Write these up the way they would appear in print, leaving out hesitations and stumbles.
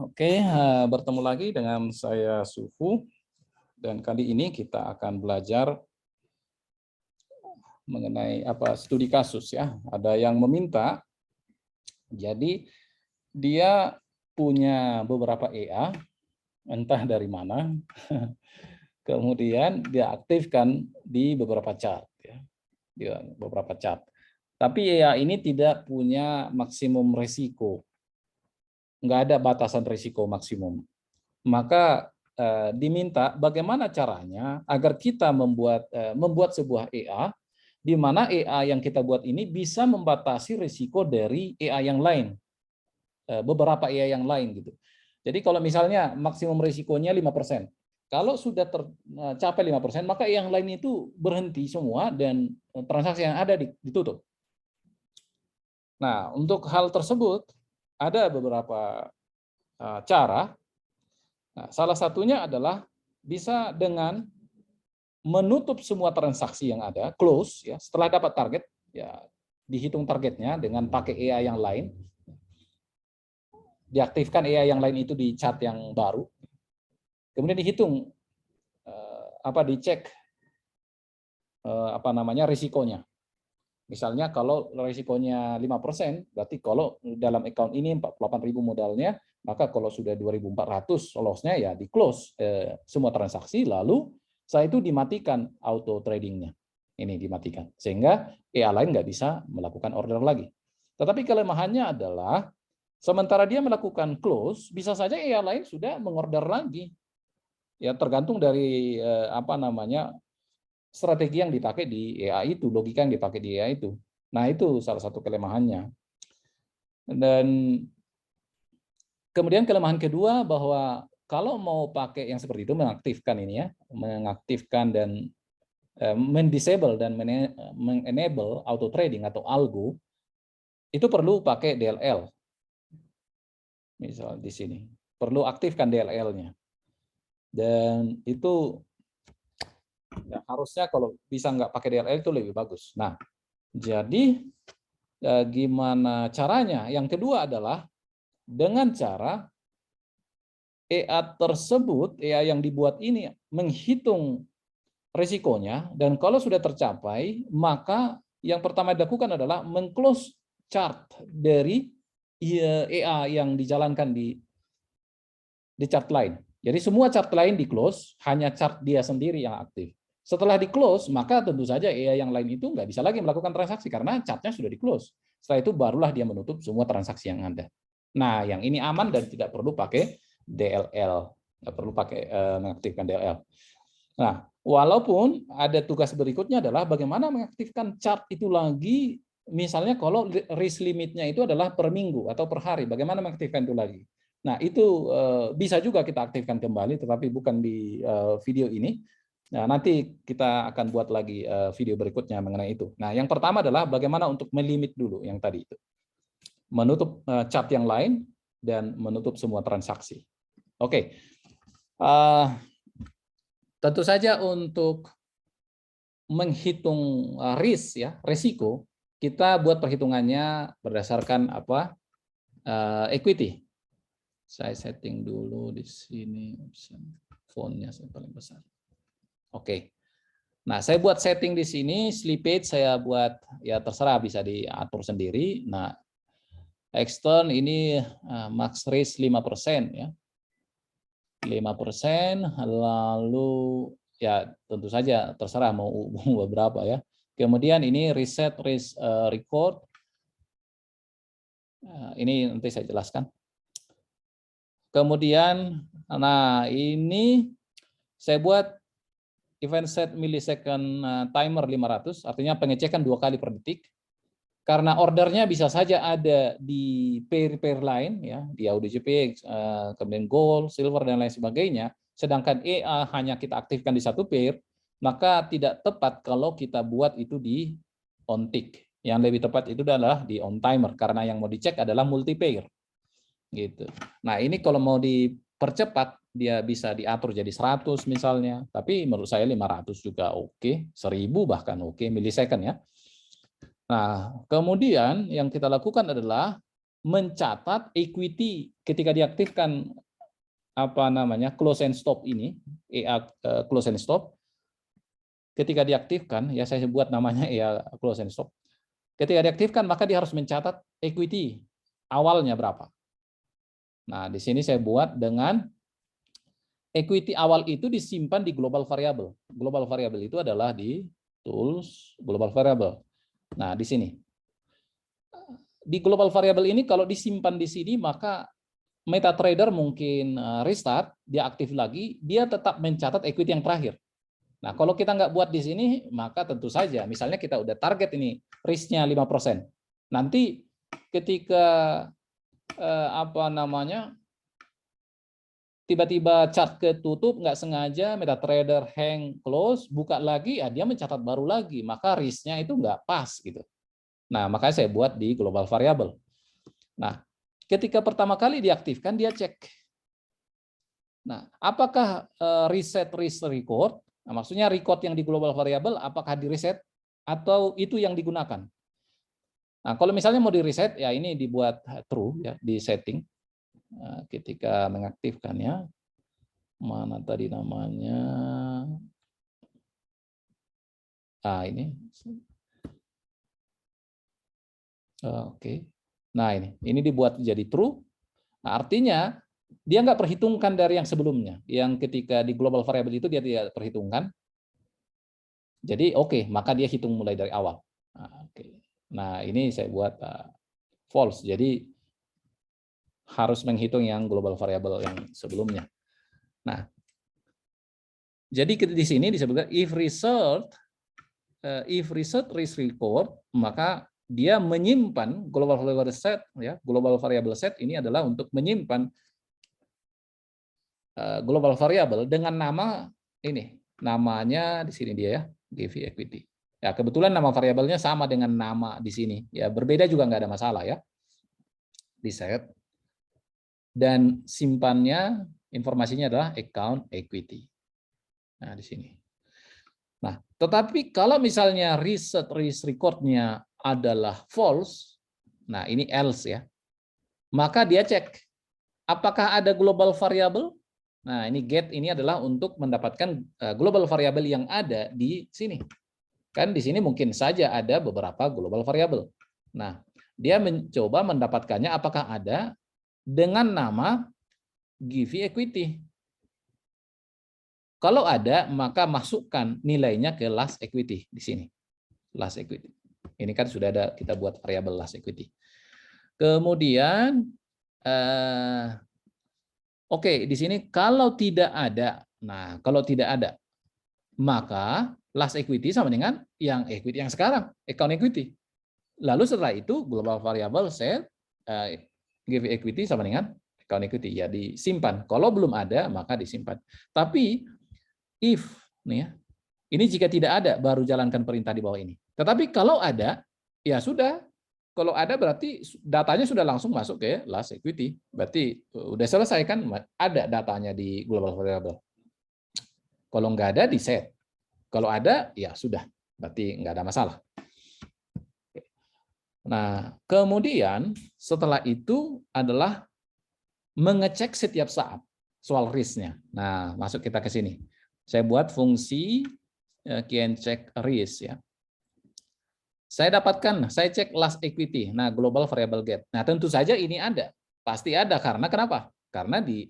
Oke, bertemu lagi dengan saya Sufu, dan kali ini kita akan belajar mengenai studi kasus ya. Ada yang meminta, jadi dia punya beberapa EA, entah dari mana, kemudian dia aktifkan di beberapa chart ya, di beberapa chart. Tapi EA ini tidak punya maksimum risiko, nggak ada batasan risiko maksimum. Maka diminta bagaimana caranya agar kita membuat sebuah EA di mana EA yang kita buat ini bisa membatasi risiko dari EA yang lain, beberapa EA yang lain gitu. Jadi kalau misalnya maksimum risikonya 5%, kalau sudah tercapai 5%, maka EA yang lain itu berhenti semua dan transaksi yang ada ditutup. Nah, untuk hal tersebut ada beberapa cara. Nah, salah satunya adalah bisa dengan menutup semua transaksi yang ada, close ya. Setelah dapat target, ya dihitung targetnya dengan pakai EA yang lain. Diaktifkan EA yang lain itu di chart yang baru. Kemudian dihitung dicek risikonya. Misalnya kalau risikonya 5%, berarti kalau dalam account ini 48.000 modalnya, maka kalau sudah 2.400 loss-nya ya di close semua transaksi, lalu setelah itu dimatikan auto tradingnya. Ini dimatikan, sehingga EA lain nggak bisa melakukan order lagi. Tetapi kelemahannya adalah sementara dia melakukan close, bisa saja EA lain sudah mengorder lagi. Ya tergantung dari strategi yang dipakai di EA itu, logika yang dipakai di EA itu. Nah, itu salah satu kelemahannya. Dan kemudian kelemahan kedua bahwa kalau mau pakai yang seperti itu, mengaktifkan ini ya, mengaktifkan dan mendisable dan mengenable auto trading atau algo, itu perlu pakai DLL. Misal di sini, perlu aktifkan DLL-nya. Dan itu ya, harusnya kalau bisa nggak pakai DLL itu lebih bagus. Nah, jadi gimana caranya? Yang kedua adalah dengan cara EA tersebut, EA yang dibuat ini menghitung risikonya, dan kalau sudah tercapai, maka yang pertama dilakukan adalah meng-close chart dari EA yang dijalankan di chart lain. Jadi semua chart lain di-close, hanya chart dia sendiri yang aktif. Setelah di-close, maka tentu saja EA yang lain itu nggak bisa lagi melakukan transaksi karena chartnya sudah di-close. Setelah itu barulah dia menutup semua transaksi yang ada. Nah, yang ini aman dan tidak perlu pakai DLL, nggak perlu pakai mengaktifkan DLL. Nah, walaupun ada tugas berikutnya adalah bagaimana mengaktifkan chart itu lagi, misalnya kalau risk limitnya itu adalah per minggu atau per hari, bagaimana mengaktifkan itu lagi. Nah, itu bisa juga kita aktifkan kembali, tetapi bukan di video ini. Nah, nanti kita akan buat lagi video berikutnya mengenai itu. Nah, yang pertama adalah bagaimana untuk melimit dulu yang tadi itu. Menutup chart yang lain dan menutup semua transaksi. Oke. Tentu saja untuk menghitung risk ya, risiko, kita buat perhitungannya berdasarkan equity. Saya setting dulu di sini fontnya yang paling besar. Oke. Nah, saya buat setting di sini slippage saya buat ya terserah bisa diatur sendiri. Nah, extern ini max risk 5% ya. 5%, lalu ya tentu saja terserah mau beberapa ya. Kemudian ini reset risk record. Ini nanti saya jelaskan. Kemudian, nah ini saya buat event set millisecond timer 500, artinya pengecekan 2 kali per detik. Karena ordernya bisa saja ada di pair-pair lain, ya, di AUDJP, kemudian gold, silver, dan lain sebagainya, sedangkan EA hanya kita aktifkan di satu pair, maka tidak tepat kalau kita buat itu di on tick. Yang lebih tepat itu adalah di on timer, karena yang mau dicek adalah multi pair. Gitu. Nah, ini kalau mau dipercepat, dia bisa diatur jadi 100 misalnya, tapi menurut saya 500 juga oke, 1000 bahkan oke, millisecond ya. Nah, kemudian yang kita lakukan adalah mencatat equity ketika diaktifkan close and stop ini, close and stop. Ketika diaktifkan, ya saya buat namanya ya close and stop. Ketika diaktifkan, maka dia harus mencatat equity awalnya berapa. Nah, di sini saya buat dengan equity awal itu disimpan di global variable. Global variable itu adalah di tools global variable. Nah, di sini. Di global variable ini kalau disimpan di sini, maka MetaTrader mungkin restart, dia aktif lagi, dia tetap mencatat equity yang terakhir. Nah, kalau kita nggak buat di sini, maka tentu saja, misalnya kita udah target ini, risk-nya 5%. Nanti ketika tiba-tiba chart ketutup, nggak sengaja, MetaTrader hang close, buka lagi, ya dia mencatat baru lagi, maka risk-nya itu nggak pas gitu. Nah, makanya saya buat di global variable. Nah, ketika pertama kali diaktifkan, dia cek. Nah, apakah reset risk record? Nah, maksudnya record yang di global variable apakah di reset atau itu yang digunakan? Nah, kalau misalnya mau di reset, ya ini dibuat true ya di setting. Nah, ketika mengaktifkannya, mana tadi namanya? Ah, ini. Oke. Nah, ini dibuat jadi true. Nah, artinya dia nggak perhitungkan dari yang sebelumnya. Yang ketika di global variable itu dia tidak perhitungkan. Jadi oke, maka dia hitung mulai dari awal. Nah, oke. Nah, ini saya buat false. Jadi harus menghitung yang global variable yang sebelumnya. Nah, jadi di sini disebutkan if result risk record, maka dia menyimpan global variable set ya. Global variable set ini adalah untuk menyimpan global variable dengan nama ini. Namanya di sini dia ya, GV equity. Ya, kebetulan nama variabelnya sama dengan nama di sini. Ya, berbeda juga nggak ada masalah ya. Di set. Dan simpannya informasinya adalah account equity. Nah, di sini. Nah, tetapi kalau misalnya risk record-nya adalah false, nah ini else ya, maka dia cek apakah ada global variable. Nah, ini get ini adalah untuk mendapatkan global variable yang ada di sini. Kan di sini mungkin saja ada beberapa global variable. Nah, dia mencoba mendapatkannya apakah ada dengan nama GV equity. Kalau ada, maka masukkan nilainya ke last equity di sini. Last equity. Ini kan sudah ada kita buat variabel last equity. Kemudian oke, di sini kalau tidak ada. Nah, kalau tidak ada, maka last equity sama dengan yang equity yang sekarang, account equity. Lalu setelah itu global variable set give equity sama dengan account equity, ya disimpan. Kalau belum ada, maka disimpan. Tapi if nih ya, ini jika tidak ada baru jalankan perintah di bawah ini. Tetapi kalau ada, ya sudah. Kalau ada berarti datanya sudah langsung masuk ke last equity. Berarti udah selesai kan, ada datanya di global variable. Kalau nggak ada di set. Kalau ada ya sudah, berarti nggak ada masalah. Nah, kemudian setelah itu adalah mengecek setiap saat soal risk-nya. Nah, masuk kita ke sini. Saya buat fungsi can check risk ya. Saya dapatkan, saya cek last equity. Nah, global variable get. Nah, tentu saja ini ada. Pasti ada karena kenapa? Karena di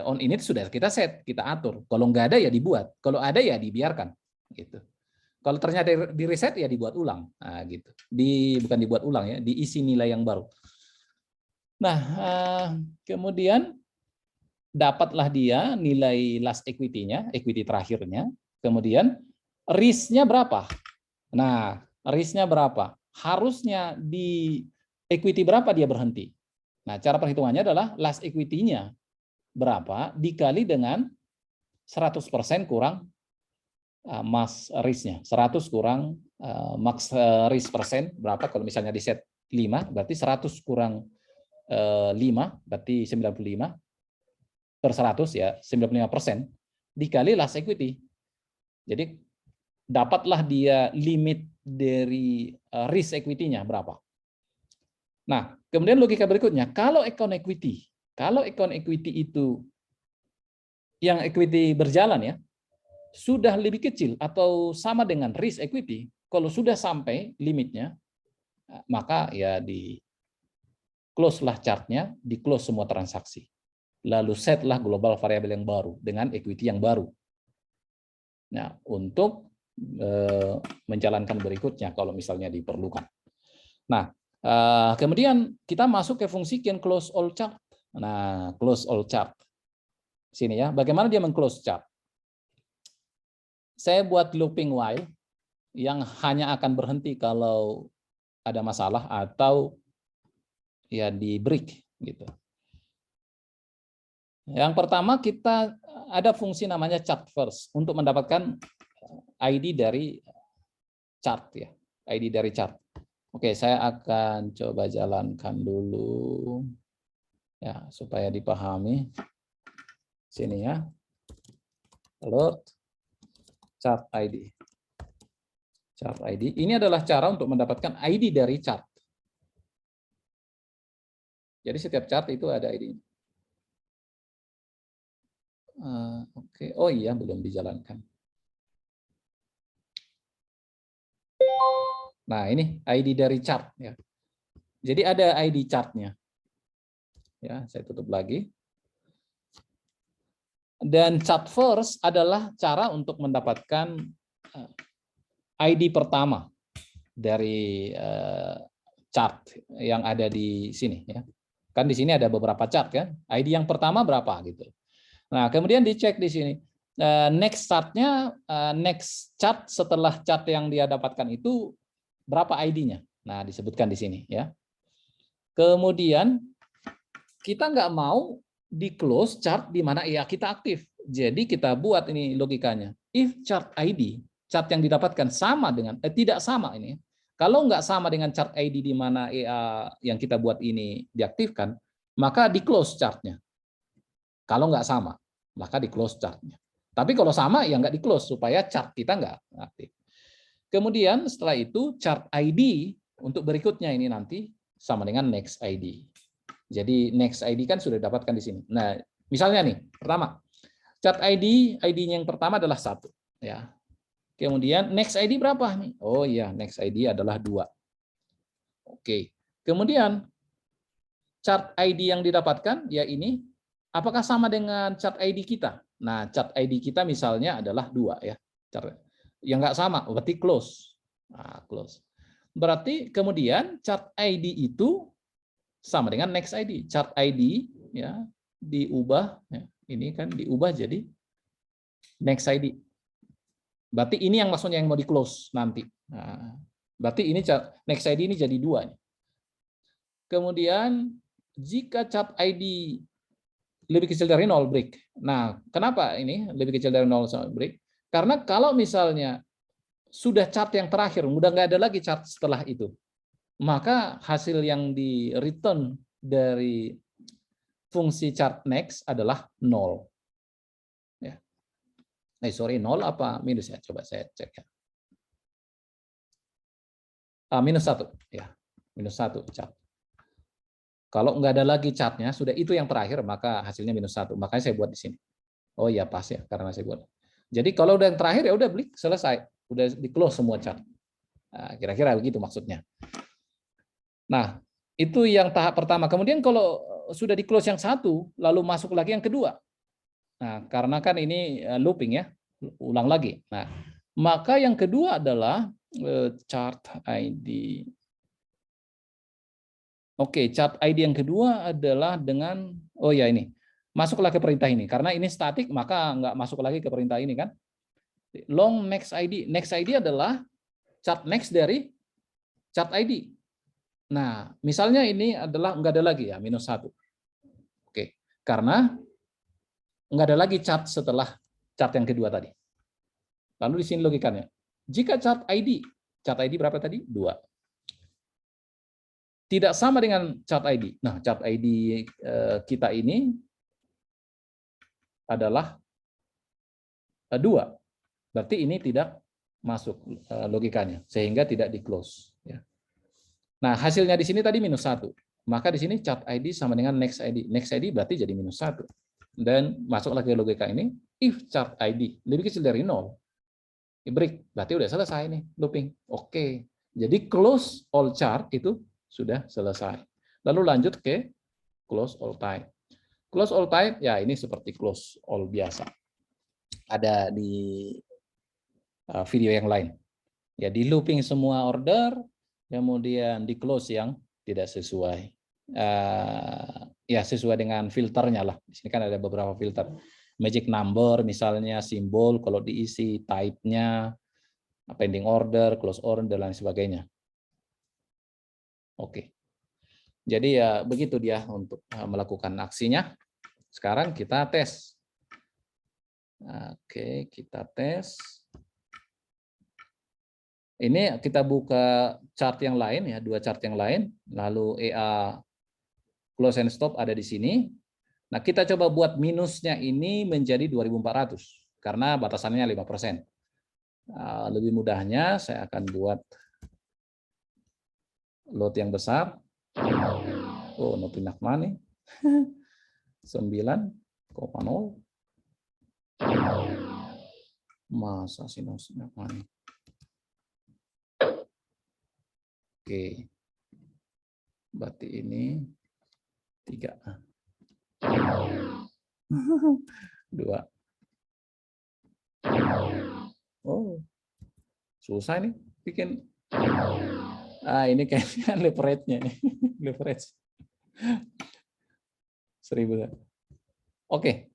on ini sudah kita set, kita atur. Kalau nggak ada ya dibuat. Kalau ada ya dibiarkan. Gitu. Kalau ternyata di reset ya dibuat ulang. Nah, gitu. Bukan dibuat ulang ya, diisi nilai yang baru. Nah, kemudian dapatlah dia nilai last equity-nya, equity terakhirnya. Kemudian risk-nya berapa? Nah, risk-nya berapa? Harusnya di equity berapa dia berhenti? Nah, cara perhitungannya adalah last equity-nya berapa dikali dengan 100% kurang max risk-nya. 100 kurang max risk persen berapa? Kalau misalnya di set 5, berarti 100 kurang 5, berarti 95 per 100 ya, 95% dikali last equity. Jadi dapatlah dia limit dari risk equity-nya berapa. Nah, kemudian logika berikutnya, kalau account equity itu yang equity berjalan ya, sudah lebih kecil atau sama dengan risk equity, kalau sudah sampai limitnya, maka ya di close lah chartnya, di close semua transaksi. Lalu set lah global variable yang baru dengan equity yang baru. Nah, untuk menjalankan berikutnya kalau misalnya diperlukan. Nah, kemudian kita masuk ke fungsi can close all chart. Nah, close all chart. Sini ya, bagaimana dia meng-close chart? Saya buat looping while yang hanya akan berhenti kalau ada masalah atau ya di break gitu. Yang pertama kita ada fungsi namanya chart first untuk mendapatkan ID dari chart ya, ID dari chart. Oke, saya akan coba jalankan dulu ya supaya dipahami. Sini ya. Load chart ID. Chart ID. Ini adalah cara untuk mendapatkan ID dari chart. Jadi setiap chart itu ada ID. Oke. Oh iya, belum dijalankan. Nah, ini ID dari chart ya. Jadi ada ID chartnya. Ya, saya tutup lagi. Dan chart first adalah cara untuk mendapatkan ID pertama dari chart yang ada di sini ya. Kan di sini ada beberapa chart kan. ID yang pertama berapa gitu. Nah, kemudian dicek di sini. Next chartnya, next chart setelah chart yang dia dapatkan itu berapa ID-nya. Nah, disebutkan di sini ya. Kemudian kita nggak mau di close chart di mana EA kita aktif. Jadi kita buat ini logikanya. If chart ID, chart yang didapatkan sama dengan tidak sama ini. Kalau nggak sama dengan chart ID di mana EA yang kita buat ini diaktifkan, maka di close chartnya. Kalau nggak sama, maka di close chartnya. Tapi kalau sama ya nggak di close supaya chart kita nggak aktif. Kemudian setelah itu chart ID untuk berikutnya ini nanti sama dengan next ID. Jadi next ID kan sudah dapatkan di sini. Nah, misalnya nih, pertama chart ID-nya yang pertama adalah 1 ya. Kemudian next ID berapa nih? Oh iya, next ID adalah 2. Oke. Kemudian chart ID yang didapatkan ya ini apakah sama dengan chart ID kita? Nah, chart ID kita misalnya adalah 2 ya. Yang nggak sama, berarti close. Nah, close. Berarti kemudian chart ID itu sama dengan next ID. Chart ID ya diubah ya. Ini kan diubah jadi next ID. Berarti ini yang maksudnya yang mau di close nanti. Nah, berarti ini next ID ini jadi 2 nih. Kemudian jika chart ID lebih kecil dari 0 break. Nah, kenapa ini lebih kecil dari 0 break? Karena kalau misalnya sudah chart yang terakhir, udah nggak ada lagi chart setelah itu, maka hasil yang di return dari fungsi chart next adalah 0. Ya. Sorry, 0 apa minus ya? Coba saya cek ya. Minus 1 ya, minus 1 chart. Kalau nggak ada lagi chartnya, sudah itu yang terakhir, maka hasilnya minus 1. Makanya saya buat di sini. Oh iya pas ya, karena saya buat. Jadi kalau udah yang terakhir ya udah beli selesai, udah di close semua chart. Nah, kira-kira begitu maksudnya. Nah, itu yang tahap pertama. Kemudian kalau sudah di close yang 1, lalu masuk lagi yang kedua. Nah, karena kan ini looping ya, ulang lagi. Nah, maka yang kedua adalah chart ID. Oke, chart ID yang kedua adalah dengan, oh ya ini, masuklah ke perintah ini. Karena ini statik, maka nggak masuk lagi ke perintah ini kan. Long next ID. Next ID adalah chart next dari chart ID. Nah, misalnya ini adalah nggak ada lagi ya, minus 1. Oke, karena nggak ada lagi chart setelah chart yang kedua tadi. Lalu di sini logikanya. Jika chart ID berapa tadi? 2. Tidak sama dengan chart ID. Nah, chart ID kita ini adalah 2. Berarti ini tidak masuk logikanya, sehingga tidak di close. Ya. Nah, hasilnya di sini tadi -1. Maka di sini chart ID sama dengan next ID. Next ID berarti jadi -1. Dan masuk lagi logika ini, if chart ID lebih kecil dari 0, break, berarti udah selesai nih looping. Oke. Jadi close all chart itu sudah selesai. Lalu lanjut ke close all type. Close all type ya ini seperti close all biasa. Ada di video yang lain. Ya di looping semua order, kemudian di close yang tidak sesuai. Ya sesuai dengan filternya lah. Di sini kan ada beberapa filter. Magic number misalnya, simbol kalau diisi, type-nya, pending order, close order, dan lain sebagainya. Oke. Jadi ya begitu dia untuk melakukan aksinya. Sekarang kita tes. Oke, kita tes. Ini kita buka chart yang lain ya, 2 chart yang lain. Lalu EA close and stop ada di sini. Nah, kita coba buat minusnya ini menjadi 2.400 karena batasannya 5%. Lebih mudahnya saya akan buat lot yang besar. Oh, no pindah money. 9,0. Masa sih no pindah money. Oke. Berarti ini 3. 2. Oh, susah nih bikin. Ini kayaknya leverage-nya. Leverage. 1000. Oke,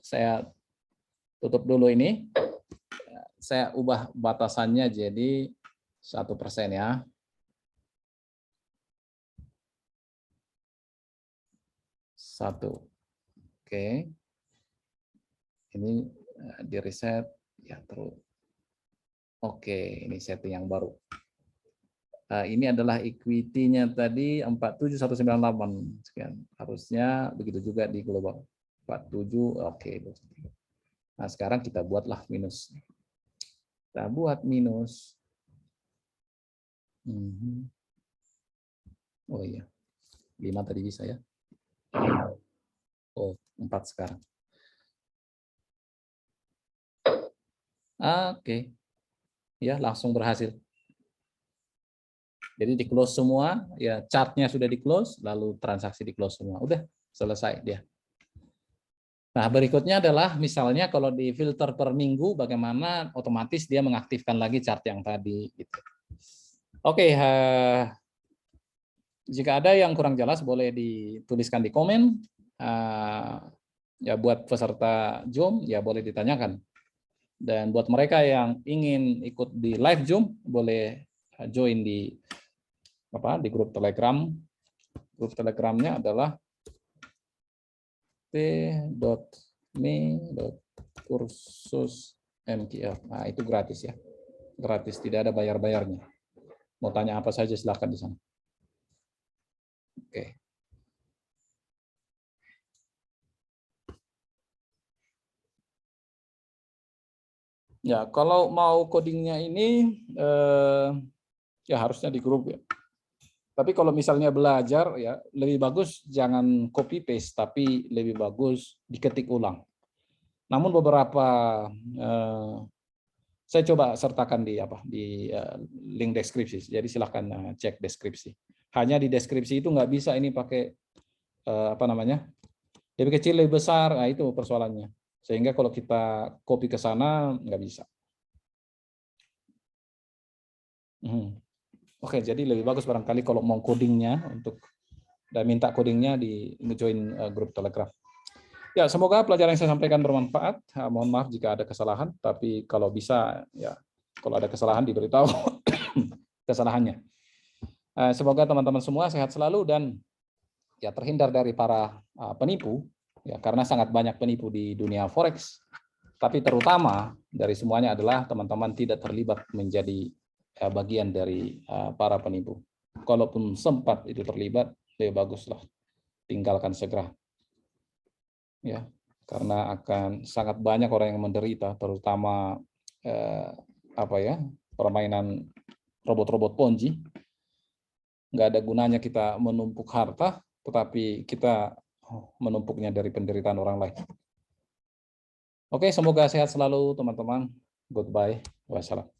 saya tutup dulu ini. Saya ubah batasannya jadi 1% ya. Satu. Oke. Ini di reset ya terus. Oke, ini setting yang baru. Ini adalah equity-nya tadi 47198 sekian. Harusnya begitu juga di global. 47 oke. Nah, sekarang kita buatlah minus. Kita buat minus. Oh iya. 5 tadi bisa ya. Oh, 4 sekarang. Oke. Ya, langsung berhasil. Jadi di close semua, ya chartnya sudah di close, lalu transaksi di close semua. Udah selesai dia. Nah, berikutnya adalah misalnya kalau di filter per minggu, bagaimana otomatis dia mengaktifkan lagi chart yang tadi. Gitu. Oke, jika ada yang kurang jelas boleh dituliskan di komen. Ya buat peserta Zoom ya boleh ditanyakan. Dan buat mereka yang ingin ikut di live Zoom boleh join di grup Telegram. Grup Telegramnya adalah t.me/kursus.mkr. Nah, itu gratis ya. Gratis, tidak ada bayar-bayarnya. Mau tanya apa saja silahkan di sana. Oke. Ya, kalau mau codingnya ini ya harusnya di grup ya. Tapi kalau misalnya belajar ya lebih bagus jangan copy paste tapi lebih bagus diketik ulang. Namun beberapa saya coba sertakan di link deskripsi. Jadi silahkan cek deskripsi. Hanya di deskripsi itu nggak bisa ini pakai lebih kecil lebih besar. Nah, itu persoalannya. Sehingga kalau kita copy ke sana nggak bisa. Oke, jadi lebih bagus barangkali kalau mau codingnya dan minta codingnya di join grup Telegram. Ya, semoga pelajaran yang saya sampaikan bermanfaat. Mohon maaf jika ada kesalahan, tapi kalau bisa ya kalau ada kesalahan diberitahu kesalahannya. Semoga teman-teman semua sehat selalu dan ya terhindar dari para penipu ya karena sangat banyak penipu di dunia forex. Tapi terutama dari semuanya adalah teman-teman tidak terlibat menjadi bagian dari para penipu. Kalaupun sempat itu terlibat, lebih baguslah tinggalkan segera. Ya, karena akan sangat banyak orang yang menderita, terutama permainan robot-robot Ponzi nggak ada gunanya kita menumpuk harta, tetapi kita menumpuknya dari penderitaan orang lain. Oke, semoga sehat selalu teman-teman. Goodbye. Wassalam.